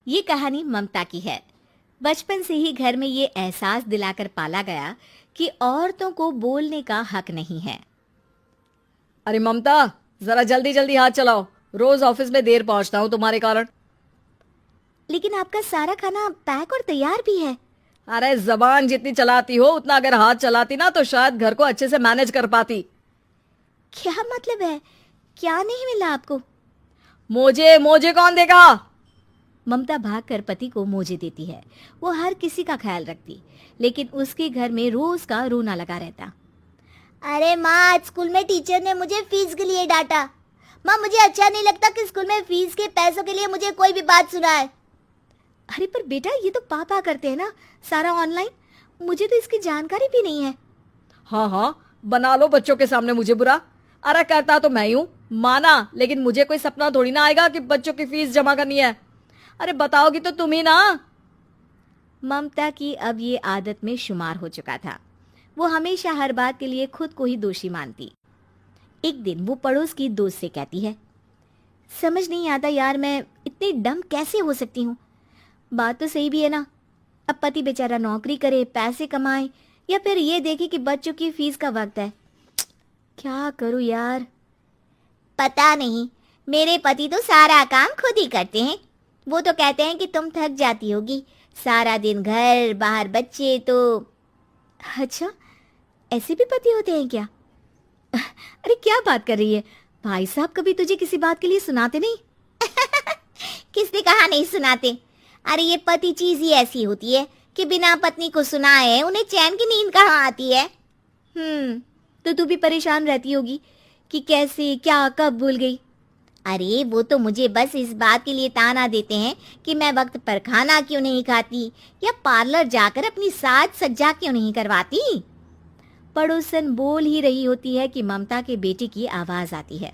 ये कहानी ममता की है। बचपन से ही घर में ये एहसास दिलाकर पाला गया कि औरतों को बोलने का हक नहीं है। अरे ममता, जरा जल्दी जल्दी हाथ चलाओ। रोज ऑफिस में देर पहुंचता हूँ तुम्हारे कारण। लेकिन आपका सारा खाना पैक और तैयार भी है। अरे जबान जितनी चलाती हो उतना अगर हाथ चलाती ना तो शायद घर को अच्छे से मैनेज कर पाती। क्या मतलब है? क्या नहीं मिला आपको? मोजे मोजे कौन देगा? ममता भागकर पति को मोजे देती है। वो हर किसी का ख्याल रखती, लेकिन उसके घर में रोज का रोना लगा रहता। अरे माँ, आज स्कूल में टीचर ने मुझे फीस के लिए डांटा। माँ, मुझे अच्छा नहीं लगता कि स्कूल में फीस के पैसों के लिए मुझे कोई भी बात सुनाए। अरे पर बेटा, ये तो पापा करते हैं ना, सारा ऑनलाइन। मुझे तो इसकी जानकारी भी नहीं है। हाँ हाँ, बना लो बच्चों के सामने मुझे बुरा। अरे करता तो मैं ही हूँ, माना, लेकिन मुझे कोई सपना थोड़ी ना आएगा कि बच्चों की फीस जमा करनी है। अरे बताओगी तो तुम ही ना। ममता की अब ये आदत में शुमार हो चुका था। वो हमेशा हर बात के लिए खुद को ही दोषी मानती। एक दिन वो पड़ोस की दोस्त से कहती है, समझ नहीं आता यार, मैं इतनी डम कैसे हो सकती हूँ। बात तो सही भी है ना। अब पति बेचारा नौकरी करे, पैसे कमाए, या फिर ये देखे कि बच्चों की फीस का वक्त है। क्या करूँ यार। पता नहीं, मेरे पति तो सारा काम खुद ही करते हैं। वो तो कहते हैं कि तुम थक जाती होगी, सारा दिन घर बाहर बच्चे। तो अच्छा, ऐसे भी पति होते हैं क्या? अरे क्या बात कर रही है? भाई साहब कभी तुझे किसी बात के लिए सुनाते नहीं? किसने कहा नहीं सुनाते? अरे ये पति चीज ही ऐसी होती है कि बिना पत्नी को सुनाए उन्हें चैन की नींद कहाँ आती है। तो तू भी परेशान रहती होगी कि कैसे, क्या, कब भूल गई। अरे वो तो मुझे बस इस बात के लिए ताना देते हैं कि मैं वक्त पर खाना क्यों नहीं खाती या पार्लर जाकर अपनी साज सज्जा क्यों नहीं करवाती। पड़ोसन बोल ही रही होती है कि ममता के बेटे की आवाज आती है।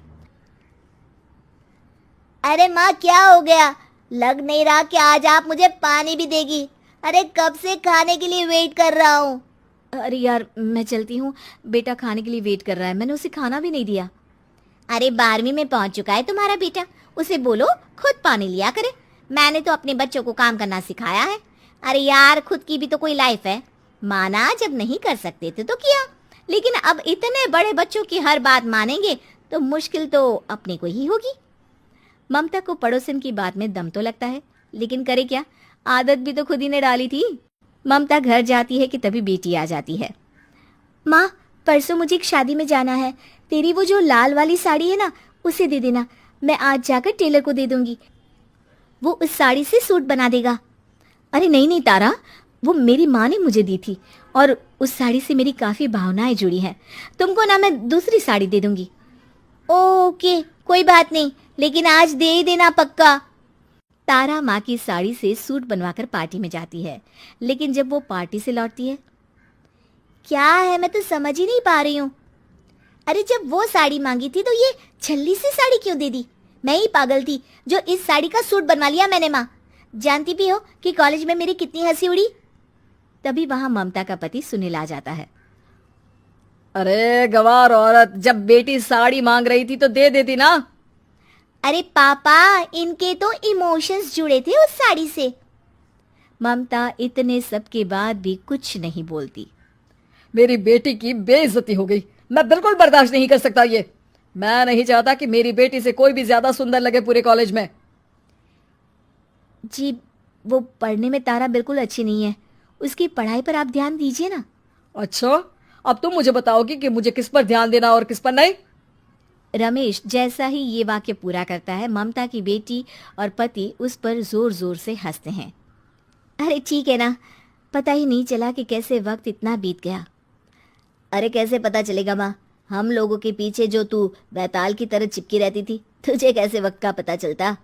अरे माँ, क्या हो गया? लग नहीं रहा कि आज आप मुझे पानी भी देगी। अरे कब से खाने के लिए वेट कर रहा हूँ। अरे यार, मैं चलती हूँ। बेटा खाने के लिए वेट कर रहा है, मैंने उसे खाना भी नहीं दिया। अरे 12वीं में पहुंच चुका है तुम्हारा बेटा, उसे बोलो खुद पानी लिया करे। मैंने तो अपने बच्चों को काम करना सिखाया है। अरे यार, खुद की भी तो कोई लाइफ है। माना जब नहीं कर सकते थे तो किया, लेकिन अब इतने बड़े बच्चों की हर बात मानेंगे तो मुश्किल तो अपने को ही होगी। ममता को पड़ोसन की बात में दम तो लगता है, लेकिन करे क्या, आदत भी तो खुद ही ने डाली थी। ममता घर जाती है कि तभी बेटी आ जाती है। माँ, परसों मुझे एक शादी में जाना है। तेरी वो जो लाल वाली साड़ी है ना, उसे दे देना। मैं आज जाकर टेलर को दे दूंगी, वो उस साड़ी से सूट बना देगा। अरे नहीं नहीं तारा, वो मेरी माँ ने मुझे दी थी और उस साड़ी से मेरी काफ़ी भावनाएं जुड़ी हैं। तुमको ना मैं दूसरी साड़ी दे दूंगी। ओके, कोई बात नहीं, लेकिन आज दे ही देना पक्का। तारा माँ की साड़ी से सूट बनवाकर पार्टी में जाती है, लेकिन जब वो पार्टी से लौटती है, क्या है, मैं तो समझ ही नहीं पा रही हूँ। अरे जब वो साड़ी मांगी थी तो ये छल्ली सी साड़ी क्यों दे दी? मैं ही पागल थी जो इस साड़ी का सूट बनवा लिया मैंने। माँ, जानती भी हो कि कॉलेज में मेरी कितनी हंसी उड़ी। तभी वहां ममता का पति सुनील आ जाता है। अरे गवार औरत, जब बेटी साड़ी मांग रही थी तो दे देती ना। अरे पापा, इनके तो इमोशंस जुड़े थे उस साड़ी से। ममता इतने सब के बाद भी कुछ नहीं बोलती। मेरी बेटी की बेइज्जती हो गई, मैं बिल्कुल बर्दाश्त नहीं कर सकता ये। मैं नहीं चाहता कि मेरी बेटी से कोई भी ज्यादा सुंदर लगे पूरे कॉलेज में। जी, वो पढ़ने में तारा बिल्कुल अच्छी नहीं है, उसकी पढ़ाई पर आप ध्यान दीजिए ना। अच्छा, अब तुम मुझे बताओगी कि मुझे किस पर ध्यान देना और किस पर नहीं। रमेश जैसा ही ये वाक्य पूरा करता है, ममता की बेटी और पति उस पर जोर जोर से हंसते हैं। अरे ठीक है ना, पता ही नहीं चला कि कैसे वक्त इतना बीत गया। अरे कैसे पता चलेगा माँ, हम लोगों के पीछे जो तू बैताल की तरह चिपकी रहती थी, तुझे कैसे वक्त का पता चलता?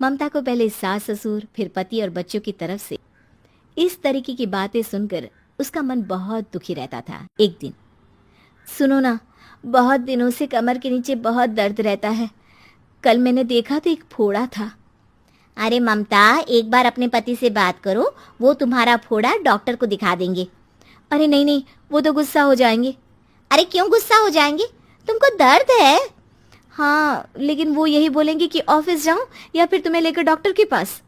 ममता को पहले सास ससुर, फिर पति और बच्चों की तरफ से इस तरीके की बातें सुनकर उसका मन बहुत दुखी रहता था। एक दिन, सुनो ना, बहुत दिनों से कमर के नीचे बहुत दर्द रहता है। कल मैंने देखा तो एक फोड़ा था। अरे ममता, एक बार अपने पति से बात करो, वो तुम्हारा फोड़ा डॉक्टर को दिखा देंगे। अरे नहीं नहीं, वो तो गुस्सा हो जाएंगे। अरे क्यों गुस्सा हो जाएंगे? तुमको दर्द है। हाँ, लेकिन वो यही बोलेंगे कि ऑफिस जाऊं या फिर तुम्हें लेकर डॉक्टर के पास।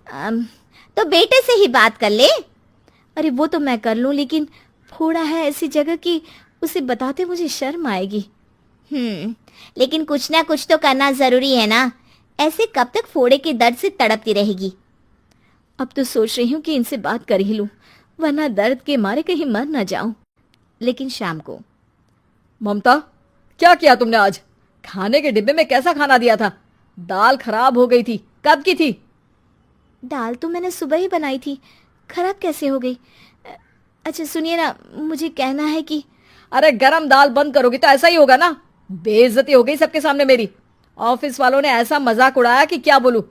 तो बेटे से ही बात कर ले। अरे वो तो मैं कर लूं, लेकिन फोड़ा है ऐसी जगह कि उसे बताते मुझे शर्म आएगी। लेकिन कुछ ना कुछ तो करना जरूरी है ना, ऐसे कब तक फोड़े के दर्द से तड़पती रहेगी। अब तो सोच रही हूँ कि इनसे बात कर ही लूं, वरना दर्द के मारे कहीं मर ना जाऊं। लेकिन शाम को, ममता क्या किया तुमने आज? खाने के डिब्बे में कैसा खाना दिया था? दाल खराब हो गई थी। कब की थी? दाल तो मैंने सुबह ही बनाई थी, खराब कैसे हो गई? अच्छा सुनिए ना, मुझे कहना है कि अरे गरम दाल बंद करोगी तो ऐसा ही होगा ना। बेइज्जती हो गई सबके सामने मेरी। ऑफिस वालों ने ऐसा मजाक उड़ाया कि क्या बोलूं।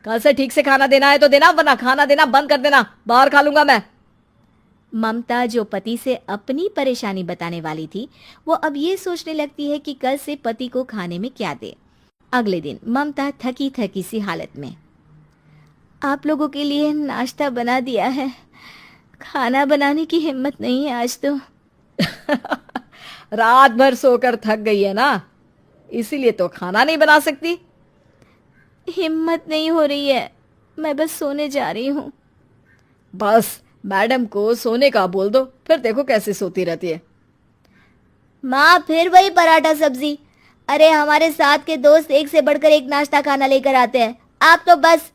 कल से ठीक से खाना देना है तो देना, वरना खाना देना बंद कर देना। बाहर खा लूंगा मैं। ममता जो पति से अपनी परेशानी बताने वाली थी, वो अब ये सोचने लगती है कि कल से पति को खाने में क्या दे। अगले दिन ममता थकी थकी सी हालत में, आप लोगों के लिए नाश्ता बना दिया है, खाना बनाने की हिम्मत नहीं है आज तो। रात भर सोकर थक गई है ना, इसीलिए तो खाना नहीं बना सकती। हिम्मत नहीं हो रही है, मैं बस सोने जा रही हूँ। बस मैडम को सोने का बोल दो, फिर देखो कैसे सोती रहती है। माँ फिर वही पराठा सब्जी। अरे हमारे साथ के दोस्त एक से बढ़कर एक नाश्ता खाना लेकर आते हैं, आप तो बस।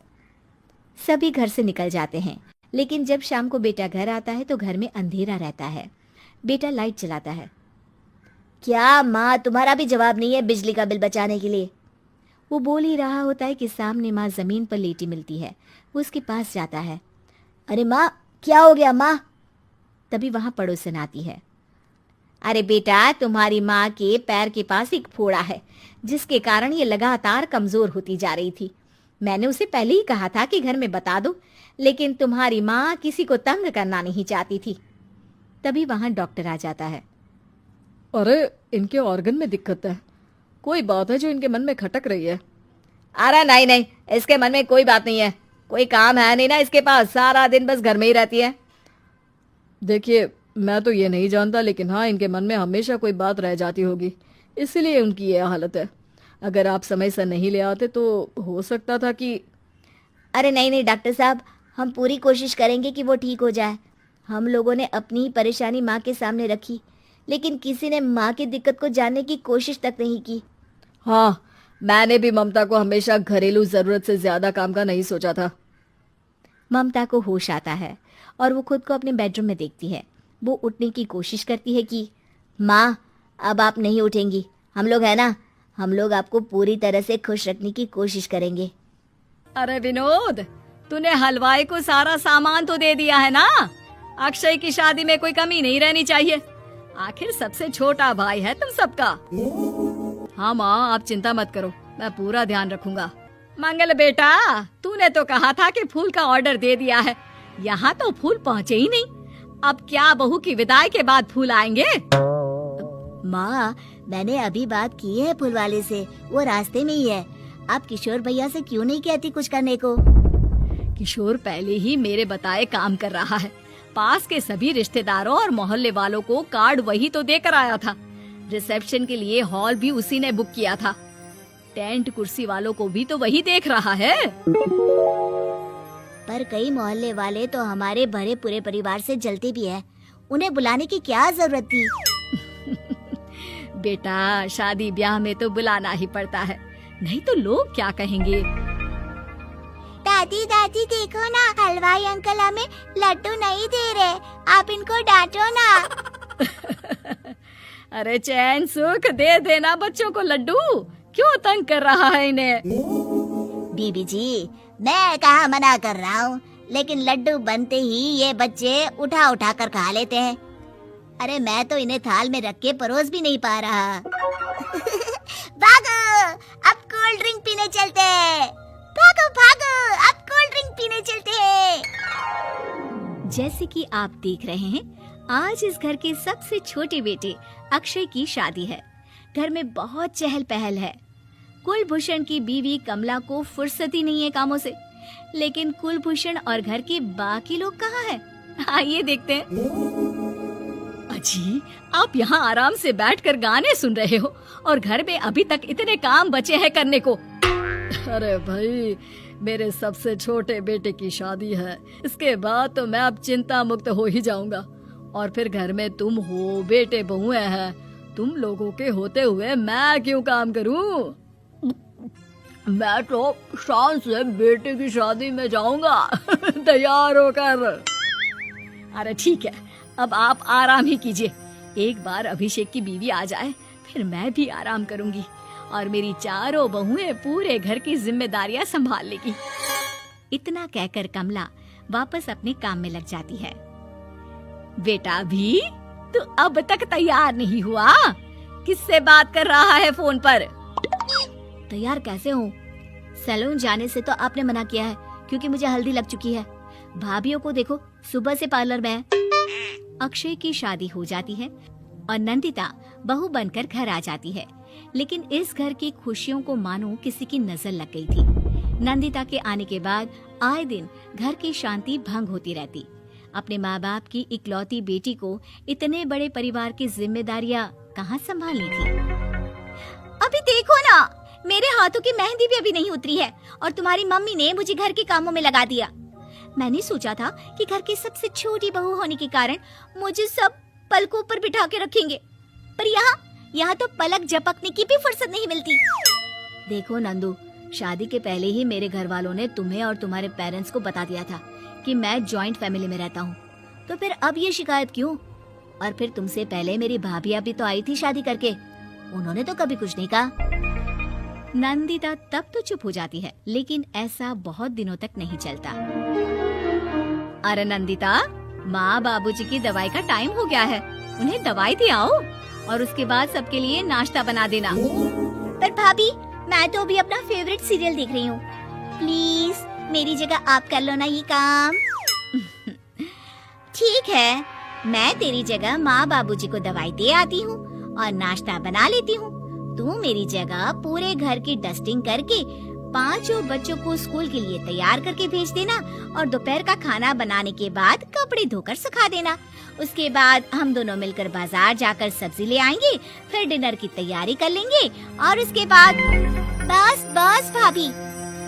सभी घर से निकल जाते हैं, लेकिन जब शाम को बेटा घर आता है तो घर में अंधेरा रहता है। बेटा लाइट जलाता है। क्या माँ, तुम्हारा भी जवाब नहीं है बिजली का बिल बचाने के लिए? वो बोल ही रहा होता है कि सामने माँ जमीन पर लेटी मिलती है। वो उसके पास जाता है। अरे माँ, क्या हो गया माँ? तभी वहां पड़ोसन आती है। अरे बेटा, तुम्हारी माँ के पैर के पास एक फोड़ा है, जिसके कारण ये लगातार कमजोर होती जा रही थी। मैंने उसे पहले ही कहा था कि घर में बता दो, लेकिन तुम्हारी माँ किसी को तंग करना नहीं चाहती थी। तभी वहां डॉक्टर आ जाता है। अरे इनके ऑर्गन में दिक्कत है, कोई बात है जो इनके मन में खटक रही है। अरे नहीं नहीं, इसके मन में कोई बात नहीं है, कोई काम है नहीं ना इसके पास, सारा दिन बस घर में ही रहती है। देखिए मैं तो ये नहीं जानता, लेकिन हाँ इनके मन में हमेशा कोई बात रह जाती होगी, इसीलिए उनकी ये हालत है। अगर आप समय से नहीं ले आते तो हो सकता था कि। अरे नहीं नहीं डॉक्टर साहब, हम पूरी कोशिश करेंगे कि वो ठीक हो जाए। हम लोगों ने अपनी ही परेशानी माँ के सामने रखी, लेकिन किसी ने माँ की दिक्कत को जानने की कोशिश तक नहीं की। हाँ, मैंने भी ममता को हमेशा घरेलू जरूरत से ज्यादा काम का नहीं सोचा था। ममता को होश आता है और वो खुद को अपने बेडरूम में देखती है। वो उठने की कोशिश करती है कि माँ, अब आप नहीं उठेंगी, हम लोग है ना, हम लोग आपको पूरी तरह से खुश रखने की कोशिश करेंगे। अरे विनोद, तूने हलवाई को सारा सामान तो दे दिया है ना। अक्षय की शादी में कोई कमी नहीं रहनी चाहिए, आखिर सबसे छोटा भाई है तुम सबका। हाँ माँ, आप चिंता मत करो, मैं पूरा ध्यान रखूंगा। मंगल बेटा, तूने तो कहा था कि फूल का ऑर्डर दे दिया है, यहाँ तो फूल पहुँचे ही नहीं। अब क्या बहू की विदाई के बाद फूल आएंगे? माँ, मैंने अभी बात की है फूल वाले से, वो रास्ते में ही है। आप किशोर भैया से क्यों नहीं कहती कुछ करने को? किशोर पहले ही मेरे बताए काम कर रहा है। पास के सभी रिश्तेदारों और मोहल्ले वालों को कार्ड वही तो देकर आया था। रिसेप्शन के लिए हॉल भी उसी ने बुक किया था। टेंट कुर्सी वालों को भी तो वही देख रहा है। पर कई मोहल्ले वाले तो हमारे भरे पूरे परिवार से जलते भी है, उन्हें बुलाने की क्या जरूरत थी? बेटा, शादी ब्याह में तो बुलाना ही पड़ता है, नहीं तो लोग क्या कहेंगे। दादी दादी देखो ना, हलवाई अंकल हमें लड्डू नहीं दे रहे, आप इनको डांटो ना। अरे चैन सुख दे देना बच्चों को लड्डू, क्यों तंग कर रहा है इन्हें? बीबी जी, मैं कहाँ मना कर रहा हूँ, लेकिन लड्डू बनते ही ये बच्चे उठा उठा कर खा लेते हैं। अरे मैं तो इन्हें थाल में रख के परोस भी नहीं पा रहा। भागो, अब कोल्ड ड्रिंक पीने चलते हैं। भागो भागो, अब कोल्ड ड्रिंक पीने चलते हैं। जैसे कि आप देख रहे हैं, आज इस घर के सबसे छोटे बेटे अक्षय की शादी है। घर में बहुत चहल पहल है। कुलभूषण की बीवी कमला को फुर्सत ही नहीं है कामों से, लेकिन कुलभूषण और घर के बाकी लोग कहाँ हैं? आइए देखते हैं। अजी, आप यहाँ आराम से बैठकर गाने सुन रहे हो और घर में अभी तक इतने काम बचे हैं करने को। अरे भाई, मेरे सबसे छोटे बेटे की शादी है, इसके बाद तो मैं अब चिंता मुक्त हो ही जाऊंगा। और फिर घर में तुम हो, बेटे बहुएं हैं, तुम लोगों के होते हुए मैं क्यों काम करूं? मैं तो शान से बेटे की शादी में जाऊंगा तैयार होकर। अरे ठीक है, अब आप आराम ही कीजिए। एक बार अभिषेक की बीवी आ जाए, फिर मैं भी आराम करूंगी और मेरी चारों बहुएं पूरे घर की जिम्मेदारियां संभाल लेगी। इतना कहकर कमला वापस अपने काम में लग जाती है। बेटा भी, तू अब तक तैयार नहीं हुआ? किससे बात कर रहा है फोन पर? तैयार कैसे हूँ? सैलून जाने से तो आपने मना किया है क्योंकि मुझे हल्दी लग चुकी है। भाभीियों को देखो, सुबह से पार्लर में है। अक्षय की शादी हो जाती है और नंदिता बहू बनकर घर आ जाती है, लेकिन इस घर की खुशियों को मानो किसी की नजर लग गई थी। नंदिता के आने के बाद आए दिन घर की शांति भंग होती रहती। अपने माँ बाप की इकलौती बेटी को इतने बड़े परिवार की जिम्मेदारियाँ कहाँ संभालनी थी। अभी देखो ना, मेरे हाथों की मेहंदी भी अभी नहीं उतरी है और तुम्हारी मम्मी ने मुझे घर के कामों में लगा दिया। मैंने सोचा था कि घर की सबसे छोटी बहू होने के कारण मुझे सब पलकों पर बिठा के रखेंगे, पर यहाँ तो पलक झपकने की भी फुर्सत नहीं मिलती। देखो नंदू, शादी के पहले ही मेरे घर वालों ने तुम्हें और तुम्हारे पेरेंट्स को बता दिया था कि मैं जॉइंट फैमिली में रहता हूँ, तो फिर अब ये शिकायत क्यों? और फिर तुमसे पहले मेरी भाभी भी तो आई थी शादी करके, उन्होंने तो कभी कुछ नहीं कहा। नंदिता तब तो चुप हो जाती है, लेकिन ऐसा बहुत दिनों तक नहीं चलता। अरे नंदिता, माँ बाबूजी की दवाई का टाइम हो गया है, उन्हें दवाई दे आओ और उसके बाद सबके लिए नाश्ता बना देना। पर भाभी, मैं तो अभी अपना फेवरेट सीरियल देख रही हूँ, प्लीज मेरी जगह आप कर लो ना ये काम। ठीक है, मैं तेरी जगह माँ बाबूजी को दवाई दे आती हूँ और नाश्ता बना लेती हूँ। तू मेरी जगह पूरे घर की डस्टिंग करके 5 बच्चों को स्कूल के लिए तैयार करके भेज देना और दोपहर का खाना बनाने के बाद कपड़े धोकर सुखा देना। उसके बाद हम दोनों मिलकर बाजार जाकर सब्जी ले आएंगे, फिर डिनर की तैयारी कर लेंगे और उसके बाद बस भाभी,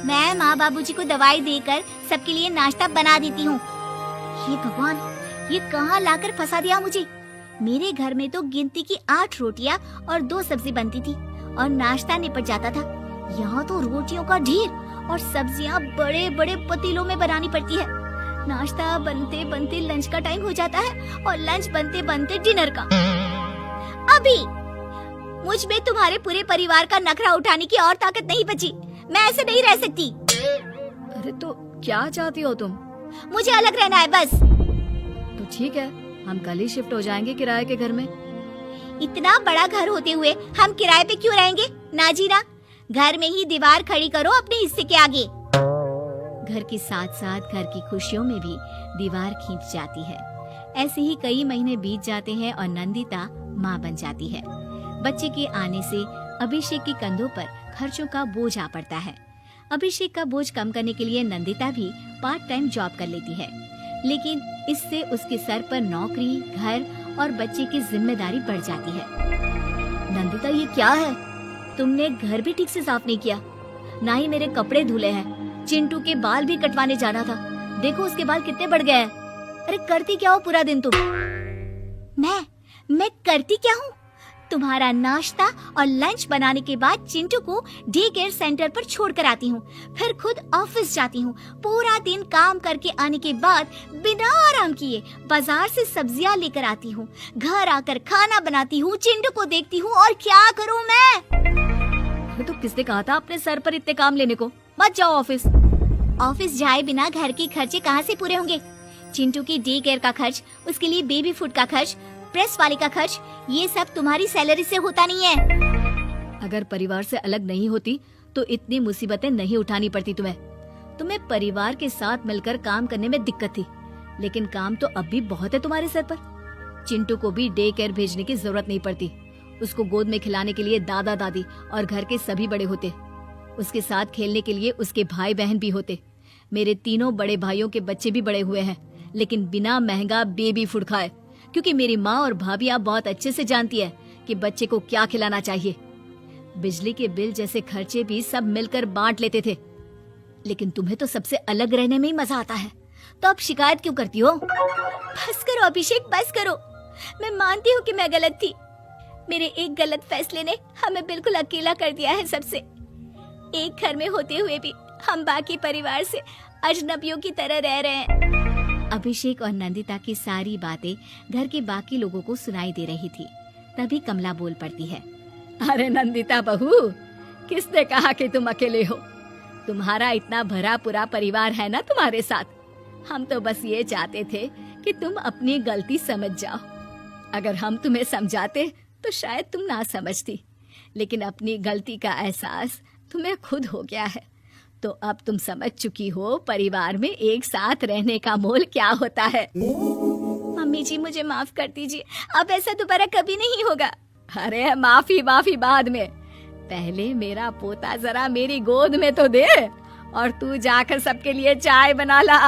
मैं माँ बाबूजी को दवाई देकर सबके लिए नाश्ता बना देती हूँ। ये भगवान, ये कहाँ लाकर फंसा दिया मुझे। मेरे घर में तो गिनती की 8 रोटियां और 2 सब्जी बनती थी और नाश्ता निपट जाता था। यहाँ तो रोटियों का ढेर और सब्जियाँ बड़े बड़े पतीलों में बनानी पड़ती है। नाश्ता बनते बनते लंच का टाइम हो जाता है और लंच बनते बनते डिनर का। अभी मुझ में तुम्हारे पूरे परिवार का नखरा उठाने की और ताकत नहीं बची। मैं ऐसे नहीं रह सकती। अरे तो क्या चाहती हो तुम? मुझे अलग रहना है बस। तो ठीक है, हम कल ही शिफ्ट हो जाएंगे किराए के घर में। इतना बड़ा घर होते हुए हम किराए पे क्यों रहेंगे? ना जी ना, घर में ही दीवार खड़ी करो अपने हिस्से के आगे। घर के साथ साथ घर की खुशियों में भी दीवार खींच जाती है। ऐसे ही कई महीने बीत जाते हैं और नंदिता माँ बन जाती है। बच्चे के आने से अभिषेक के कंधों पर खर्चों का बोझ आ पड़ता है। अभिषेक का बोझ कम करने के लिए नंदिता भी पार्ट टाइम जॉब कर लेती है, लेकिन इससे उसके सर पर नौकरी, घर और बच्चे की जिम्मेदारी बढ़ जाती है। नंदिता, ये क्या है? तुमने घर भी ठीक से साफ नहीं किया, ना ही मेरे कपड़े धुले हैं। चिंटू के बाल भी कटवाने जाना था, देखो उसके बाल कितने बढ़ गए हैं। अरे करती क्या हो पूरा दिन तुम? मैं करती क्या हूँ? तुम्हारा नाश्ता और लंच बनाने के बाद चिंटू को डे केयर सेंटर पर छोड़ कर आती हूँ, फिर खुद ऑफिस जाती हूँ। पूरा दिन काम करके आने के बाद बिना आराम किए बाजार से सब्जियाँ लेकर आती हूँ, घर आकर खाना बनाती हूँ, चिंटू को देखती हूँ और क्या करूँ मैं? तो किसने कहा था अपने सर पर इतने काम लेने को? मत जाओ ऑफिस। ऑफिस जाए बिना घर के खर्चे कहाँ से पूरे होंगे? चिंटू की डे केयर का खर्च, उसके लिए बेबी फूड का खर्च, प्रेस वाले का खर्च, ये सब तुम्हारी सैलरी से होता नहीं है। अगर परिवार से अलग नहीं होती तो इतनी मुसीबतें नहीं उठानी पड़ती तुम्हें परिवार के साथ मिलकर काम करने में दिक्कत थी, लेकिन काम तो अब भी बहुत है तुम्हारे सर पर। चिंटू को भी डे केयर भेजने की जरूरत नहीं पड़ती, उसको गोद में खिलाने के लिए दादा दादी और घर के सभी बड़े होते, उसके साथ खेलने के लिए उसके भाई बहन भी होते। मेरे तीनों बड़े भाइयों के बच्चे भी बड़े हुए हैं, लेकिन बिना महंगा बेबी फूड खाए, क्योंकि मेरी माँ और भाभी आप बहुत अच्छे से जानती है कि बच्चे को क्या खिलाना चाहिए। बिजली के बिल जैसे खर्चे भी सब मिलकर बांट लेते थे। लेकिन तुम्हें तो सबसे अलग रहने में ही मजा आता है, तो अब शिकायत क्यों करती हो? बस करो अभिषेक, बस करो। मैं मानती हूँ कि मैं गलत थी। मेरे एक गलत फैसले ने हमें बिल्कुल अकेला कर दिया है सबसे। एक घर में होते हुए भी हम बाकी परिवार से अजनबियों की तरह रह रहे हैं। अभिषेक और नंदिता की सारी बातें घर के बाकी लोगों को सुनाई दे रही थी। तभी कमला बोल पड़ती है, अरे नंदिता बहू, किसने कहा कि तुम अकेले हो? तुम्हारा इतना भरा पूरा परिवार है ना तुम्हारे साथ। हम तो बस ये चाहते थे कि तुम अपनी गलती समझ जाओ। अगर हम तुम्हें समझाते तो शायद तुम ना समझती, लेकिन अपनी गलती का एहसास तुम्हें खुद हो गया है, तो अब तुम समझ चुकी हो परिवार में एक साथ रहने का मोल क्या होता है। मम्मी जी मुझे माफ कर दीजिए, अब ऐसा दोबारा कभी नहीं होगा। अरे माफी बाद में, पहले मेरा पोता जरा मेरी गोद में तो दे, और तू जाकर सबके लिए चाय बना ला।